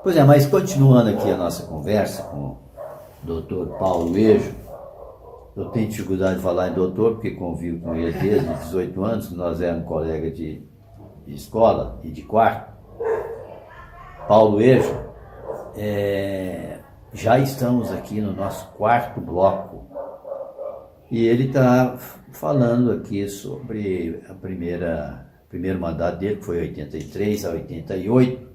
Pois é, mas continuando aqui a nossa conversa com o doutor Paulo Ejo, eu tenho dificuldade de falar em doutor, porque convivo com ele desde os 18 anos, nós éramos colegas de escola e de quarto. Paulo Ejo, já estamos aqui no nosso quarto bloco e ele está falando aqui sobre o primeiro mandato dele, que foi 83 a 88,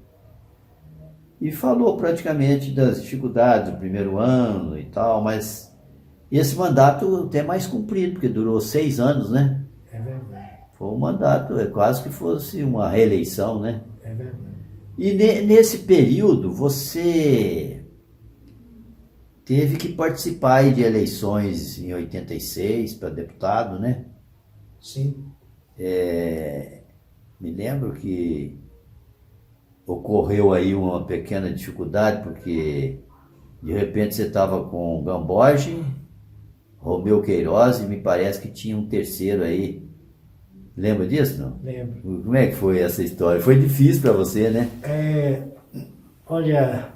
e falou praticamente das dificuldades do primeiro ano e tal, mas esse mandato até mais comprido, porque durou 6 anos, né? É verdade. Foi um mandato, quase que fosse uma reeleição, né? É verdade. E nesse período você teve que participar aí de eleições em 86 para deputado, né? Sim. Me lembro que ocorreu aí uma pequena dificuldade, porque de repente você estava com Gamboge, Romeu Queiroz e me parece que tinha um terceiro aí. Lembra disso, não? Lembro. Como é que foi essa história? Foi difícil para você, né? Olha,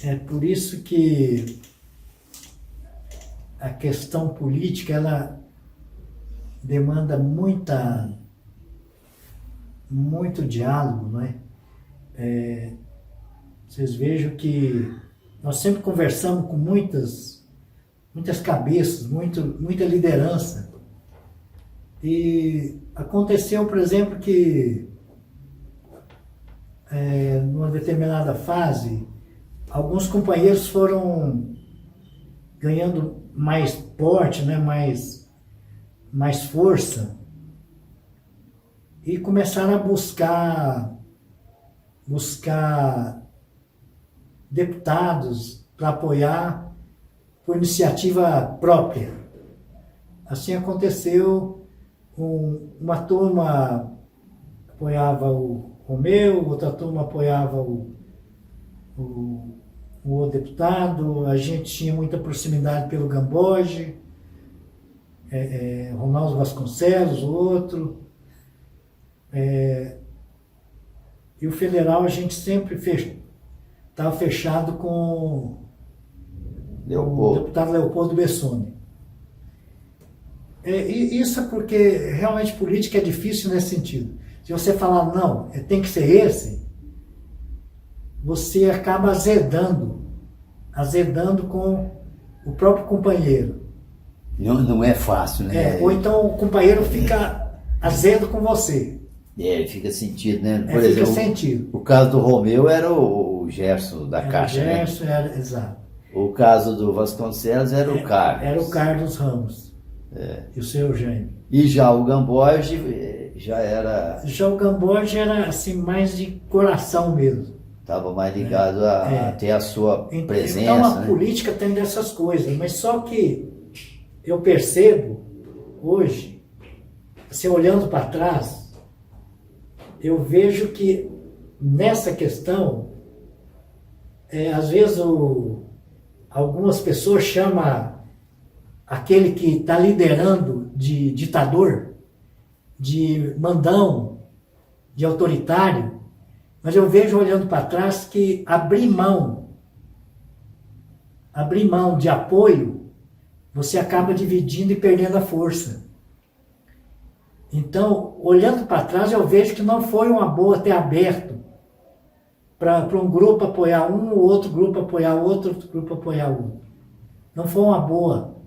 é por isso que a questão política, ela demanda muito diálogo, não é? Vocês vejam que nós sempre conversamos com muitas cabeças, muita liderança. E aconteceu, por exemplo, que numa determinada fase, alguns companheiros foram ganhando mais porte, né, mais força, e começaram a buscar deputados para apoiar por iniciativa própria. Assim aconteceu, uma turma apoiava o Romeu, outra turma apoiava o deputado, a gente tinha muita proximidade pelo Gamboge, Ronaldo Vasconcelos, o outro. E o federal a gente sempre estava fechado com o deputado Leopoldo Bessone. E isso é porque realmente política é difícil nesse sentido. Se você falar, não, tem que ser esse, você acaba azedando com o próprio companheiro. Não é fácil, né? Ou então o companheiro fica azedo com você. Fica sentido, né? Por Fica exemplo, sentido. o caso do Romeu era o Gerson da Caixa, o Gerson, né? Exato. O caso do Vasconcelos era o Carlos. Era o Carlos Ramos. E o seu Eugênio. E já o Gamboge já era... Já o Gamboge era assim, mais de coração mesmo. Estava mais ligado a ter a sua presença. Então a né? política tem dessas coisas, mas só que eu percebo hoje, assim, olhando para trás, eu vejo que nessa questão, às vezes algumas pessoas chamam aquele que está liderando de ditador, de mandão, de autoritário, mas eu vejo olhando para trás que abrir mão de apoio, você acaba dividindo e perdendo a força. Então, olhando para trás, eu vejo que não foi uma boa ter aberto para um grupo apoiar um, o outro grupo apoiar outro grupo apoiar outro. Não foi uma boa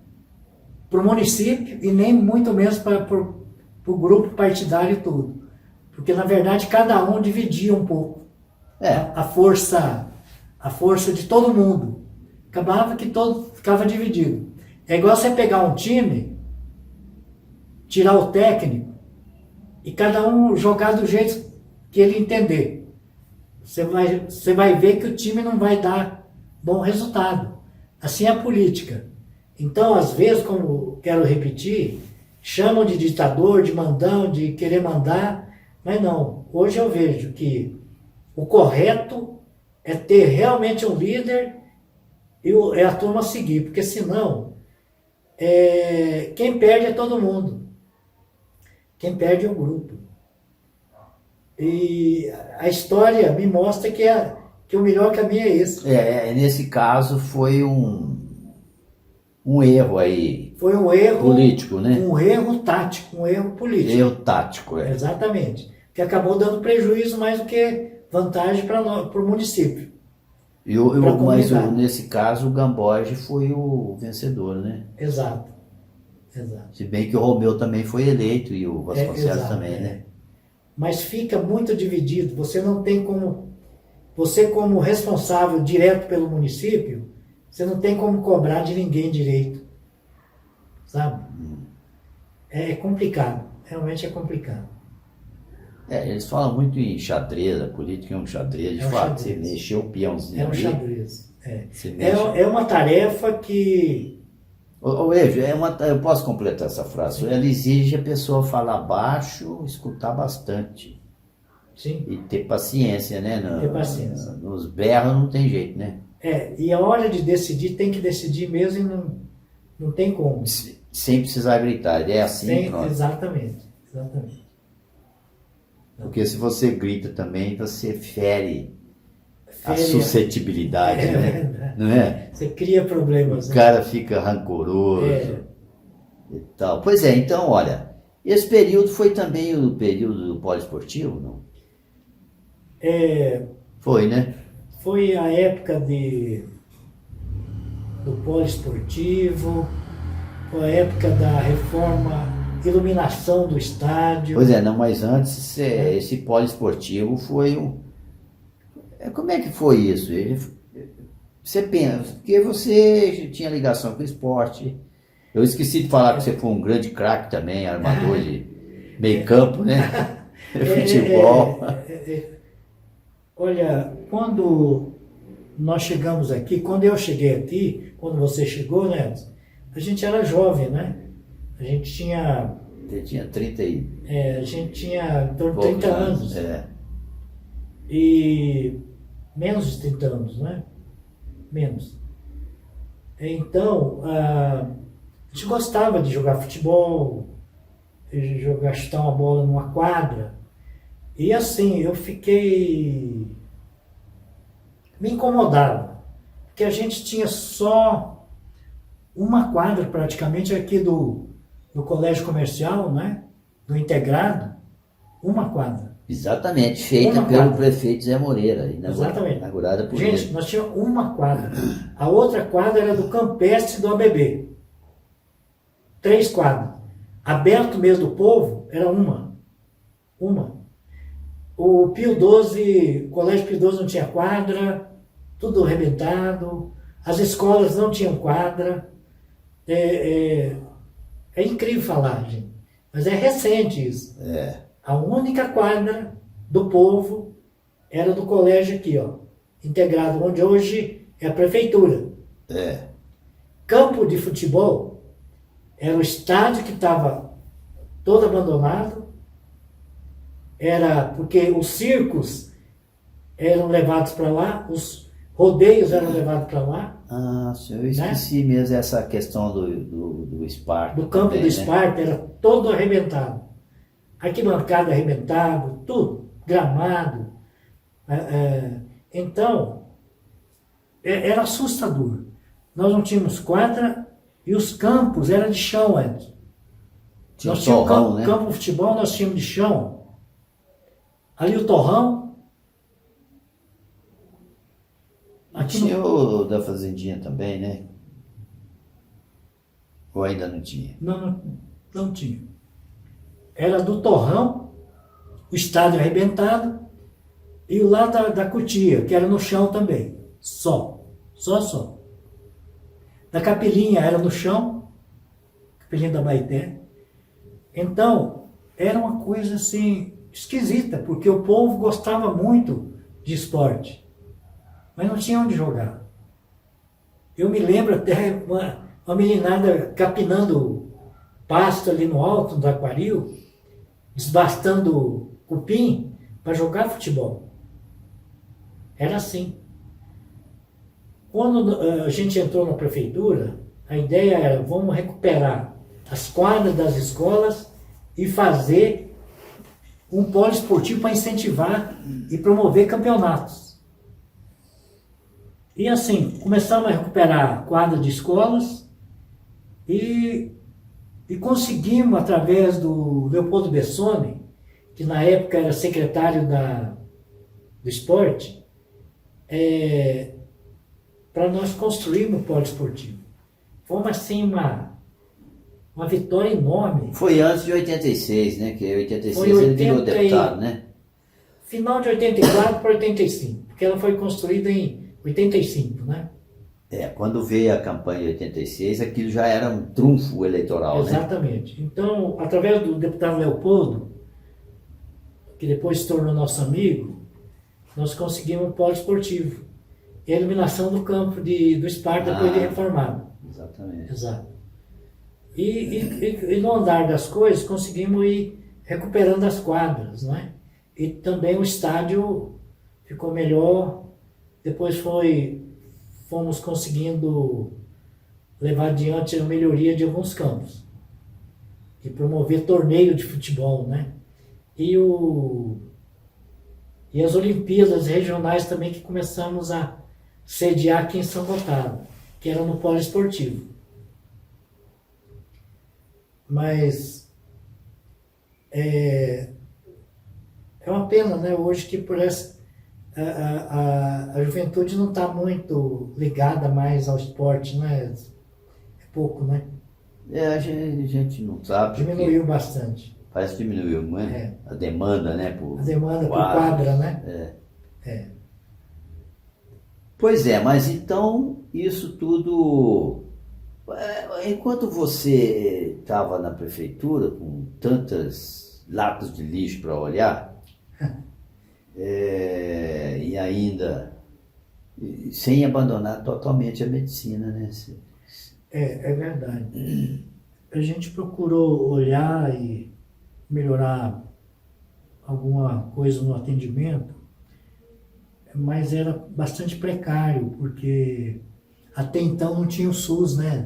para o município e nem muito menos para o grupo partidário todo. Porque, na verdade, cada um dividia um pouco a força de todo mundo. Acabava que todo ficava dividido. É igual você pegar um time, tirar o técnico e cada um jogar do jeito que ele entender. Você vai ver que o time não vai dar bom resultado. Assim é a política. Então, às vezes, como quero repetir, chamam de ditador, de mandão, de querer mandar, mas não. Hoje eu vejo que o correto é ter realmente um líder e a turma seguir, porque senão quem perde é todo mundo. Quem perde é o grupo. E a história me mostra que o melhor caminho é esse. Nesse caso foi um erro aí Foi um erro político, né? Um erro tático, um erro político. Erro tático, Exatamente. Que acabou dando prejuízo mais do que vantagem para o município. Mas nesse caso o Gamboge foi o vencedor, né? Exato. Se bem que o Romeu também foi eleito e o Vasconcelos também, né? Mas fica muito dividido. Você não tem como... Você como responsável direto pelo município, você não tem como cobrar de ninguém direito. Sabe? É complicado. Realmente é complicado. Eles falam muito em xadrez, a política é um xadrez, de fato, você mexeu o peãozinho. É um xadrez. Mexe... É uma tarefa que... Eu posso completar essa frase. Sim. Ela exige a pessoa falar baixo, escutar bastante. Sim. E ter paciência, né? Ter paciência. Nos berros não tem jeito, né? E a hora de decidir, tem que decidir mesmo e não tem como. Sem precisar gritar, é assim, pronto. Exatamente. Porque se você grita também, você fere a suscetibilidade, né? Não é? Você cria problemas. O cara fica rancoroso e tal. Pois é, então, olha, esse período foi também o período do poliesportivo, não? Foi, né? Foi a época do poliesportivo, foi a época da reforma, iluminação do estádio. Pois não, mas antes esse poliesportivo foi como é que foi isso? Você pensa, porque você tinha ligação com o esporte. Eu esqueci de falar que você foi um grande craque também, armador de meio campo, né? Futebol. Olha, quando nós chegamos aqui, quando eu cheguei aqui, quando você chegou, né? A gente era jovem, né? A gente tinha... Você tinha 30 e... a gente tinha em torno de 30 anos. E menos de 30 anos, né? Menos. Então, a gente gostava de jogar futebol, de chutar uma bola numa quadra. E assim, eu fiquei... Me incomodava. Porque a gente tinha só uma quadra praticamente aqui do colégio comercial, né? Do integrado, uma quadra. Exatamente, feita pelo prefeito Zé Moreira. Exatamente. Inaugurada por ele. Nós tínhamos uma quadra. A outra quadra era do campestre do ABB. 3 quadras. Aberto mesmo do povo, era uma. O Pio XII, o colégio Pio XII não tinha quadra, tudo arrebentado. As escolas não tinham quadra. É incrível falar, gente. Mas é recente isso. A única quadra do povo era do colégio aqui, ó, integrado, onde hoje é a prefeitura. Campo de futebol era o estádio que estava todo abandonado. Era porque os circos eram levados para lá, os rodeios eram levados para lá. Eu esqueci mesmo essa questão do Esparta. Do campo do Esparta, era todo arrebentado. Arquibancada arrebentado, tudo, gramado. Então, era assustador. Nós não tínhamos quadra e os campos eram de chão antes. Nós tínhamos campo de futebol, nós tínhamos de chão. Ali o torrão. Tinha o da fazendinha também, né? Ou ainda não tinha? Não tinha. Era do torrão, o estádio arrebentado, e o lado da cutia, que era no chão também. Só. Da capelinha era no chão, capelinha da Baeté. Então, era uma coisa assim, esquisita, porque o povo gostava muito de esporte, mas não tinha onde jogar. Eu me lembro até uma meninada capinando pasto ali no alto do aquaril, desbastando cupim para jogar futebol. Era assim. Quando a gente entrou na prefeitura, a ideia era, vamos recuperar as quadras das escolas e fazer um polo esportivo para incentivar e promover campeonatos. E assim, começamos a recuperar quadra de escolas e conseguimos, através do Leopoldo Bessone, que na época era secretário do esporte, para nós construirmos o polo esportivo. Foi assim uma vitória enorme. Foi antes de 86, né? Que em 86 Foi ele virou deputado, né? Final de 84 para 85, porque ela foi construída em 85, né? Quando veio a campanha de 86, aquilo já era um trunfo eleitoral, Exatamente. Né? Então, através do deputado Leopoldo, que depois se tornou nosso amigo, nós conseguimos um polo esportivo. E a iluminação do campo do Esparta depois de reformado. Exatamente. Exato. E no andar das coisas, conseguimos ir recuperando as quadras, não é? E também o estádio ficou melhor. Depois fomos conseguindo levar adiante a melhoria de alguns campos. E promover torneio de futebol, né? E as Olimpíadas regionais também, que começamos a sediar aqui em São Gotardo, que era no polo esportivo. Mas é uma pena, né? Hoje que por essa a juventude não está muito ligada mais ao esporte, né? É pouco, né? A gente não sabe. Diminuiu bastante. Parece que diminuiu, não é? A demanda, né? A demanda por quadra, né? Pois é, mas então isso tudo... Enquanto você estava na prefeitura com tantas latas de lixo para olhar, e ainda sem abandonar totalmente a medicina, né? É verdade. A gente procurou olhar e melhorar alguma coisa no atendimento, mas era bastante precário, porque até então não tinha o SUS, né?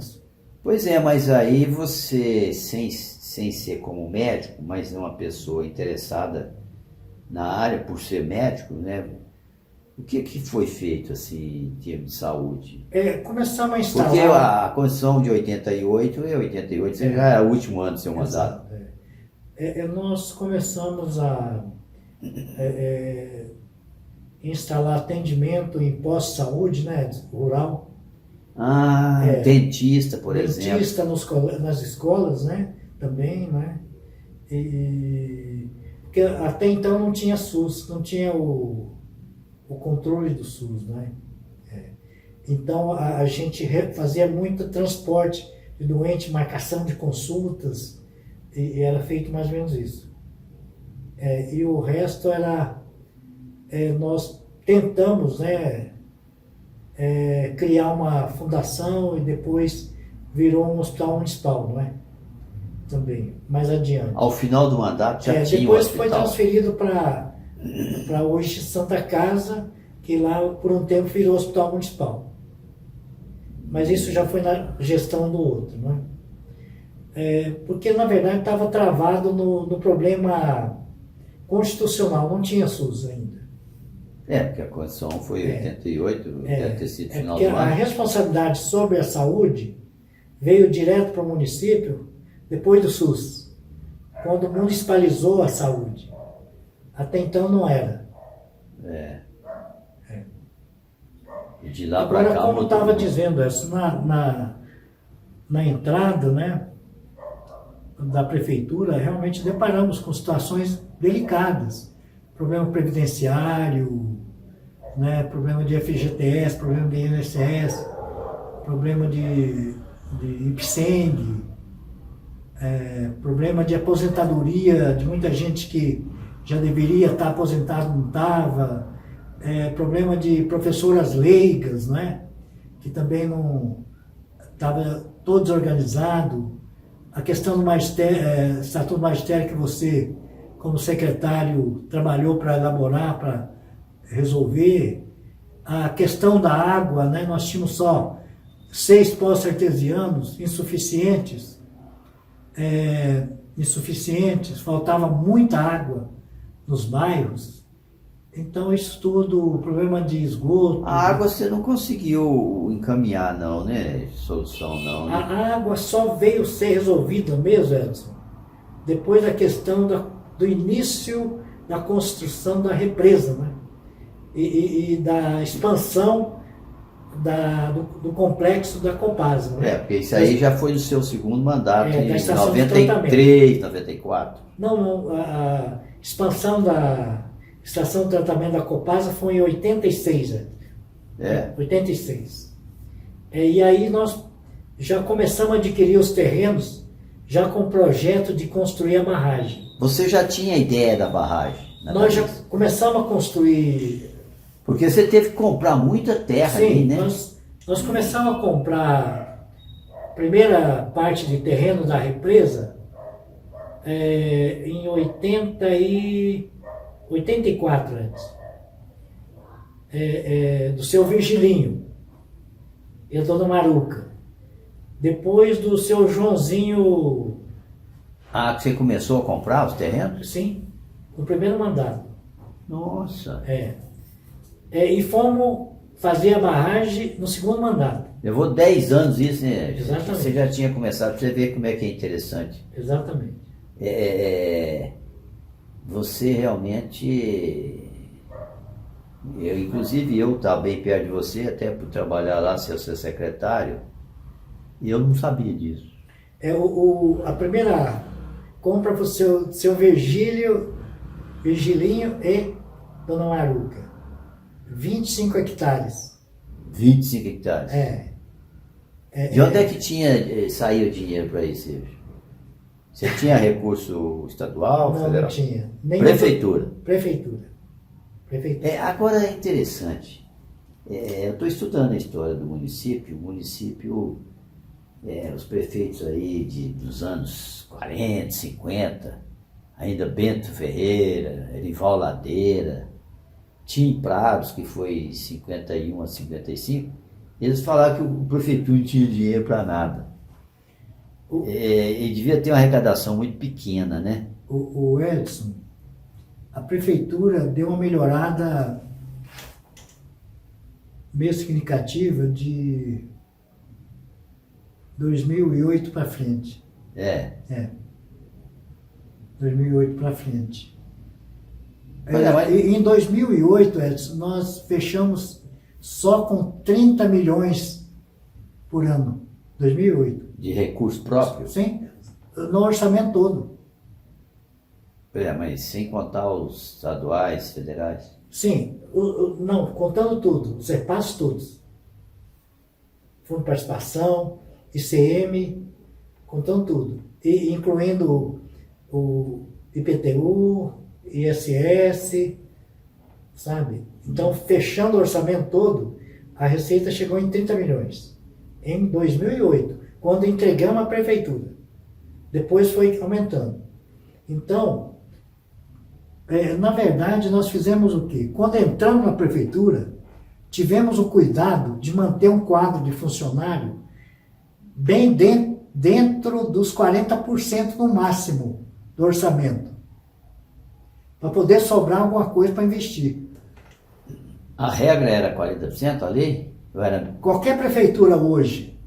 Pois é, mas aí você, sem ser como médico, mas uma pessoa interessada na área, por ser médico, né? O que foi feito, assim, em termos de saúde? Começamos a instalar... Porque a Constituição de 88 já era o último ano do seu mandato. Nós começamos a instalar atendimento em pós-saúde, né? Rural. Dentista, por exemplo. Dentista nas escolas, né? Também, né? Porque até então não tinha SUS, não tinha o controle do SUS, né? Então a gente fazia muito transporte de doente, marcação de consultas, e era feito mais ou menos isso. E o resto era... nós tentamos, né? Criar uma fundação e depois virou um hospital municipal, não é? Também, mais adiante. Ao final do mandato já tinha depois um hospital. foi transferido para hoje Santa Casa, que lá por um tempo virou hospital municipal. Mas isso já foi na gestão do outro, não é? Porque na verdade estava travado no problema constitucional, não tinha SUS ainda. Porque a Constituição foi em 88, deve ter sido final do porque ano. a responsabilidade sobre a saúde veio direto para o município depois do SUS, quando municipalizou a saúde. Até então não era. E de lá para cá... Agora, como eu estava dizendo, na entrada, né, da prefeitura, realmente deparamos com situações delicadas. Problema previdenciário, né, problema de FGTS, problema de INSS, problema de IPSENG, problema de aposentadoria de muita gente que já deveria estar aposentado, não estava, problema de professoras leigas, né, que também não estava todo desorganizado, a questão do magistério, estatuto do magistério que você, como secretário, trabalhou para elaborar, para resolver, a questão da água, né? Nós tínhamos só 6 poços artesianos insuficientes, faltava muita água nos bairros. Então isso tudo, o problema de esgoto. A água você não conseguiu encaminhar não, né? Solução não, né? A água só veio ser resolvida mesmo, Edson, depois da questão do início da construção da represa, né? E da expansão do complexo da Copasa. Né? Porque isso aí já foi no seu segundo mandato, da em estação de 93, 94. Não, a expansão da estação de tratamento da Copasa foi em 86, né? 86. E aí nós já começamos a adquirir os terrenos, já com o projeto de construir a barragem. Você já tinha ideia da barragem? Nós já começamos a construir. Porque você teve que comprar muita terra ali, né? Nós começamos a comprar a primeira parte de terreno da represa em 84 antes. Do seu Virgilinho e a dona Maruca. Depois do seu Joãozinho. Que você começou a comprar os terrenos? Sim, no primeiro mandato. Nossa. E fomos fazer a barragem no segundo mandato. Levou 10 anos isso, né? Exatamente. Você já tinha começado, pra você ver como é que é interessante. Exatamente. Você realmente... Inclusive eu estava bem perto de você, até por trabalhar lá, ser seu secretário, e eu não sabia disso. A primeira compra foi o seu Virgilinho e dona Maruca. 25 hectares. 25 hectares? De onde é que saiu o dinheiro para isso, Sérgio? Você tinha recurso estadual, federal? Não tinha. Prefeitura? Prefeitura. Agora é interessante. Eu estou estudando a história do município. O município, os prefeitos aí dos anos 40, 50, ainda Bento Ferreira, Erival Ladeira, Tim Prados, que foi 51 a 55, eles falaram que o prefeitura não tinha dinheiro para nada. E devia ter uma arrecadação muito pequena, né? O Edson, a prefeitura deu uma melhorada meio significativa de 2008 para frente. 2008 para frente. Em 2008, Edson, nós fechamos só com 30 milhões por ano. 2008. De recurso próprio? Sim, no orçamento todo. Mas sem contar os estaduais, federais? Sim, não, contando tudo, os repassos todos. Fundo de participação, ICM, contando tudo. E incluindo o IPTU, ISS, sabe? Então, fechando o orçamento todo, a receita chegou em 30 milhões. Em 2008, quando entregamos a prefeitura. Depois foi aumentando. Então, na verdade, nós fizemos o quê? Quando entramos na prefeitura, tivemos o cuidado de manter um quadro de funcionário bem dentro dos 40% no máximo do orçamento, para poder sobrar alguma coisa para investir. A regra era 40%, a lei? Qualquer prefeitura hoje,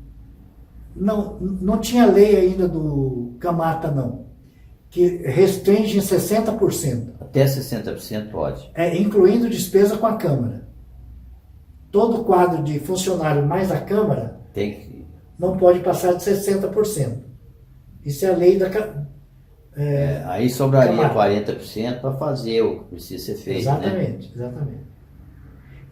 não tinha lei ainda do Camata, não, que restringe em 60%. Até 60% pode. Incluindo despesa com a Câmara. Todo quadro de funcionário mais a Câmara não pode passar de 60%. Isso é a lei da aí sobraria Camata. 40% para fazer o que precisa ser feito. Exatamente, né? Exatamente.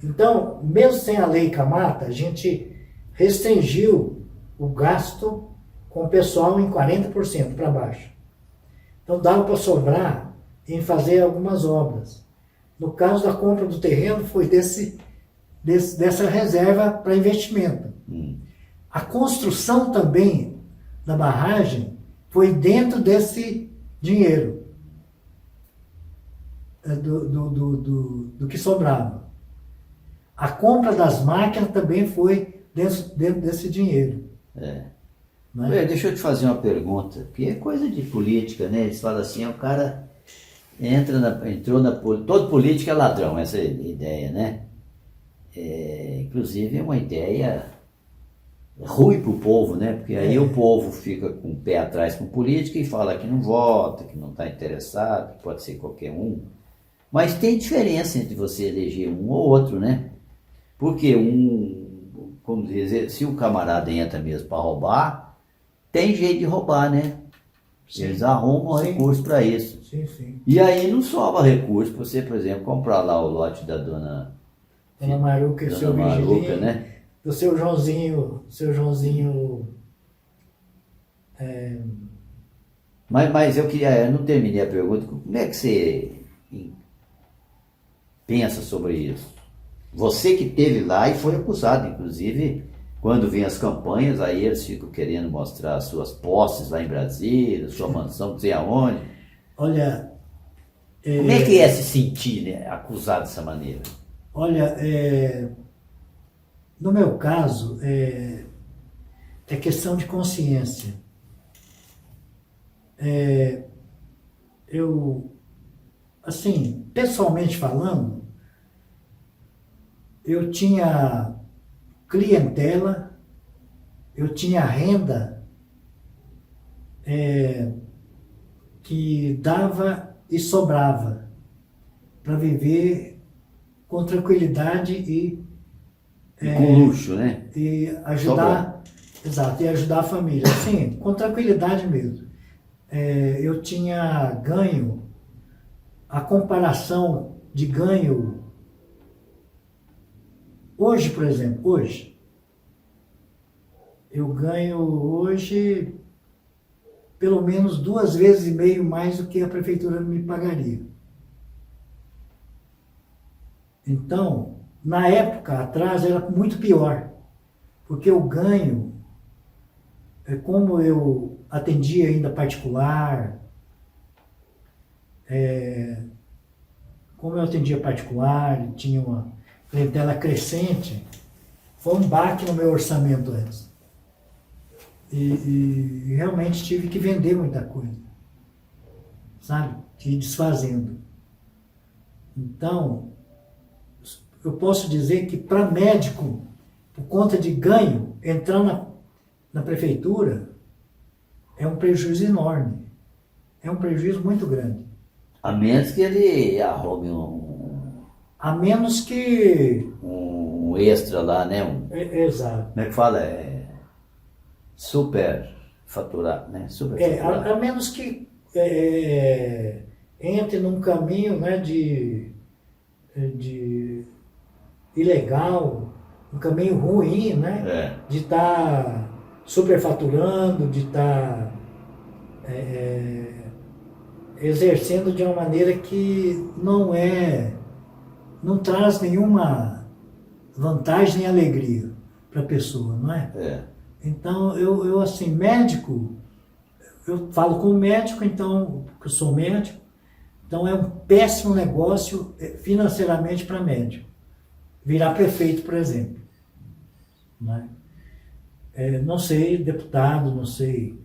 Então, mesmo sem a lei Camata, a gente restringiu o gasto com o pessoal em 40% para baixo. Então, dava para sobrar em fazer algumas obras. No caso da compra do terreno, foi dessa reserva para investimento. A construção também da barragem foi dentro desse dinheiro do que sobrava. A compra das máquinas também foi dentro desse dinheiro. Deixa eu te fazer uma pergunta, que é coisa de política, né? Eles falam assim, o cara todo político é ladrão, essa é a ideia, né? Inclusive é uma ideia ruim para o povo, né? Porque aí o povo fica com o pé atrás com política e fala que não vota, que não está interessado, que pode ser qualquer um. Mas tem diferença entre você eleger um ou outro, né? Porque como dizer, se o camarada entra mesmo para roubar, tem jeito de roubar, né? Sim. Eles arrumam recurso para isso. Sim, sim. E aí não sobra recurso para você, por exemplo, comprar lá o lote da dona Maruca e seu Virgílio, né? Do seu Joãozinho. Mas eu não terminei a pergunta. Como é que você pensa sobre isso? Você que esteve lá e foi acusado, inclusive, quando vem as campanhas, aí eles ficam querendo mostrar as suas posses lá em Brasília, sua mansão, não sei aonde. Olha... Como é que é se sentir, né, acusado dessa maneira? Olha, no meu caso, é questão de consciência. Eu, assim, pessoalmente falando, eu tinha clientela, eu tinha renda que dava e sobrava para viver com tranquilidade e com luxo, né? E ajudar, exato, e ajudar a família. Sim, com tranquilidade mesmo. Eu tinha ganho, a comparação de ganho, hoje, por exemplo, eu ganho hoje pelo menos 2,5 vezes mais do que a prefeitura me pagaria. Então, na época atrás era muito pior, porque o ganho, como eu atendia ainda particular, tinha uma clientela crescente, foi um baque no meu orçamento antes. E realmente tive que vender muita coisa, sabe? Ir desfazendo. Então, eu posso dizer que para médico, por conta de ganho, entrar na prefeitura é um prejuízo enorme. É um prejuízo muito grande. A menos que ele arrume a menos que... um extra lá, né? Exato. Como é que fala? Super faturar, né? A menos que entre num caminho, né, de ilegal, um caminho ruim, né? De estar superfaturando, de estar exercendo de uma maneira que não traz nenhuma vantagem nem alegria para a pessoa, não é? Então, eu assim, médico, eu falo como médico, então, porque eu sou médico, então é um péssimo negócio financeiramente para médico. Virar prefeito, por exemplo. Né? Não sei, deputado, não sei.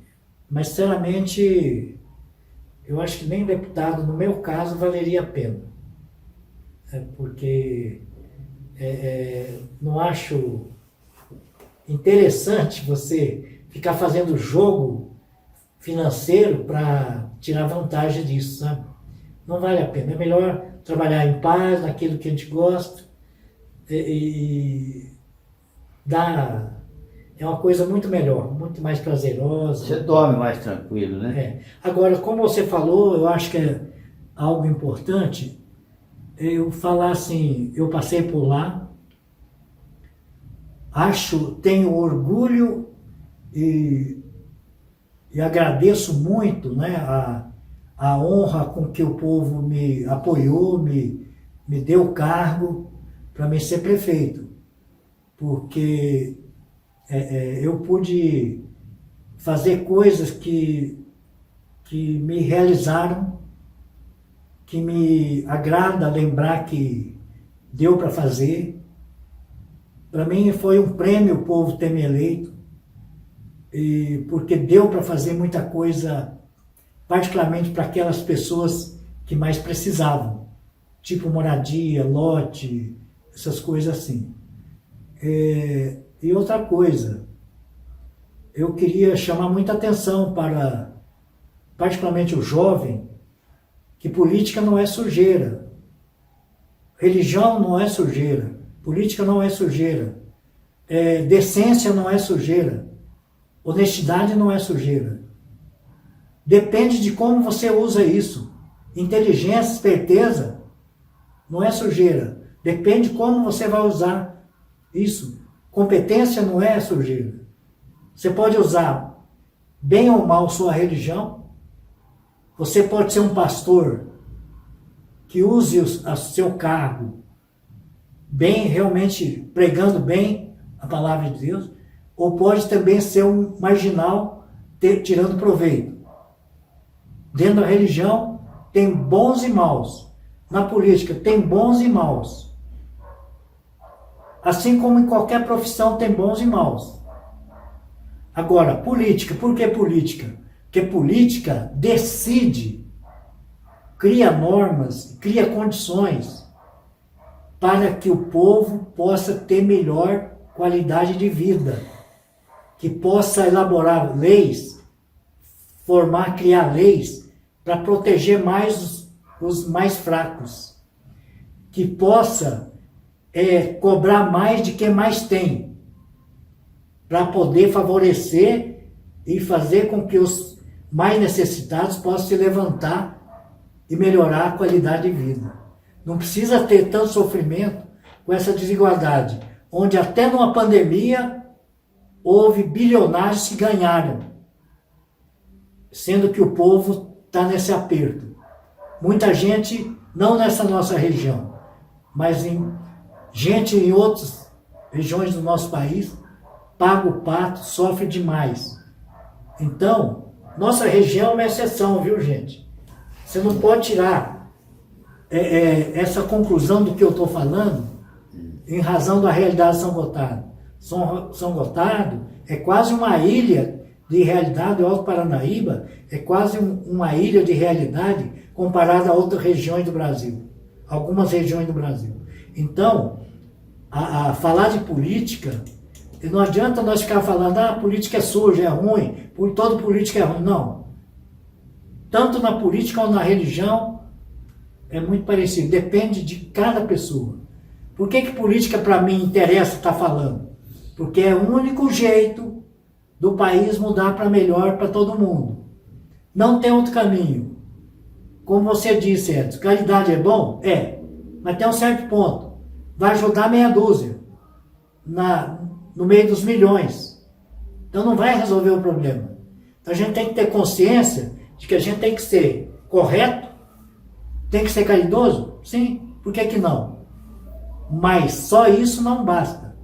Mas, sinceramente, eu acho que nem deputado, no meu caso, valeria a pena. Porque não acho interessante você ficar fazendo jogo financeiro para tirar vantagem disso, sabe? Não vale a pena. É melhor trabalhar em paz, naquilo que a gente gosta, e é uma coisa muito melhor, muito mais prazerosa. Você dorme mais tranquilo, né? Agora, como você falou, eu acho que é algo importante eu falar assim, eu passei por lá, tenho orgulho e agradeço muito, né, a honra com que o povo me apoiou, me deu cargo para mim ser prefeito, porque eu pude fazer coisas que me realizaram, que me agrada lembrar que deu para fazer. Para mim foi um prêmio o povo ter me eleito, porque deu para fazer muita coisa, particularmente para aquelas pessoas que mais precisavam, tipo moradia, lote, essas coisas assim. E outra coisa, eu queria chamar muita atenção para, particularmente o jovem, que política não é sujeira, religião não é sujeira, política não é sujeira, decência não é sujeira, honestidade não é sujeira. Depende de como você usa isso. Inteligência, esperteza, não é sujeira. Depende de como você vai usar isso. Competência não é sujeira. Você pode usar bem ou mal sua religião. Você pode ser um pastor que use o seu cargo bem, realmente pregando bem a palavra de Deus, ou pode também ser um marginal tirando proveito. Dentro da religião tem bons e maus. Na política tem bons e maus. Assim como em qualquer profissão tem bons e maus. Agora, política. Por que política? Porque política decide, cria normas, cria condições para que o povo possa ter melhor qualidade de vida, que possa elaborar leis, criar leis para proteger mais os mais fracos, que possa cobrar mais de quem mais tem, para poder favorecer e fazer com que os mais necessitados possam se levantar e melhorar a qualidade de vida. Não precisa ter tanto sofrimento com essa desigualdade, onde até numa pandemia houve bilionários que ganharam, sendo que o povo está nesse aperto. Muita gente, não nessa nossa região, mas gente em outras regiões do nosso país, paga o pato, sofre demais. Então, nossa região é uma exceção, viu, gente? Você não pode tirar essa conclusão do que eu estou falando em razão da realidade de São Gotardo. São Gotardo é quase uma ilha de realidade, o Alto Paranaíba é quase uma ilha de realidade comparada a outras regiões do Brasil, algumas regiões do Brasil. Então, a falar de política, não adianta nós ficar falando, a política é suja, é ruim, todo político é ruim. Não. Tanto na política como na religião, é muito parecido, depende de cada pessoa. Por que política para mim interessa estar falando? Porque é o único jeito do país mudar para melhor para todo mundo. Não tem outro caminho. Como você disse, Edson, caridade é bom? É, mas tem um certo ponto. Vai ajudar meia dúzia no meio dos milhões. Então não vai resolver o problema. Então a gente tem que ter consciência de que a gente tem que ser correto, tem que ser caridoso? Sim, por que não? Mas só isso não basta.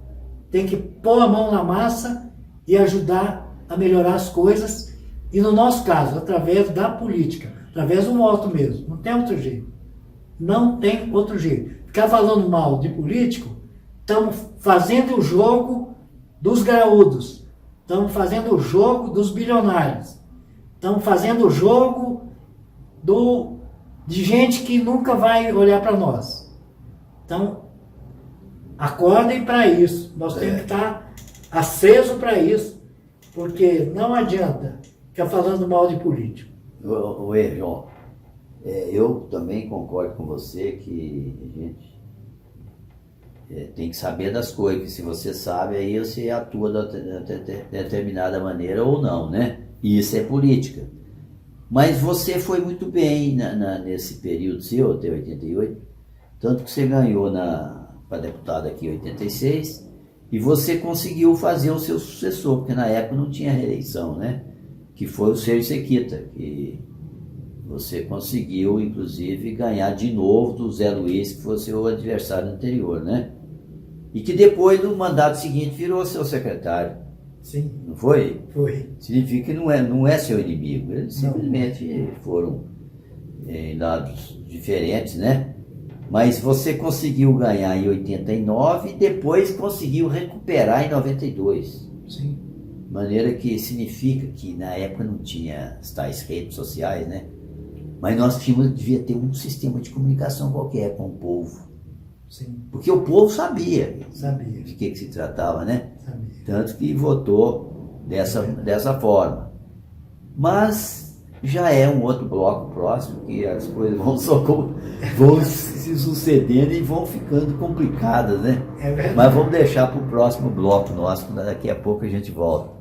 Tem que pôr a mão na massa e ajudar a melhorar as coisas, e no nosso caso, através da política, através do voto mesmo. Não tem outro jeito. Não tem outro jeito. Ficar falando mal de político, estamos fazendo o jogo dos graúdos, estamos fazendo o jogo dos bilionários, estamos fazendo o jogo de gente que nunca vai olhar para nós. Então, acordem para isso. Nós temos que estar acesos para isso, porque não adianta ficar falando mal de político. João, eu também concordo com você que a gente tem que saber das coisas, que se você sabe, aí você atua de determinada maneira ou não, né? E isso é política. Mas você foi muito bem nesse período seu, até 88, tanto que você ganhou para deputado aqui em 86, e você conseguiu fazer o seu sucessor, porque na época não tinha reeleição, né? Que foi o Sérgio Sequita, que você conseguiu, inclusive, ganhar de novo do Zé Luiz, que foi o seu adversário anterior, né? E que depois, no mandato seguinte, virou seu secretário. Sim. Não foi? Foi. Significa que não é seu inimigo. Eles simplesmente foram em lados diferentes, né? Mas você conseguiu ganhar em 89 e depois conseguiu recuperar em 92. Sim. De maneira que significa que na época não tinha as tais redes sociais, né? Mas nós devia ter um sistema de comunicação qualquer com o povo. Sim. Porque o povo sabia Sabia. de que se tratava, né? Sabia. Tanto que votou dessa forma. Mas já é um outro bloco próximo, que as coisas vão se sucedendo e vão ficando complicadas, né? É verdade. Mas vamos deixar para o próximo bloco nosso, daqui a pouco a gente volta.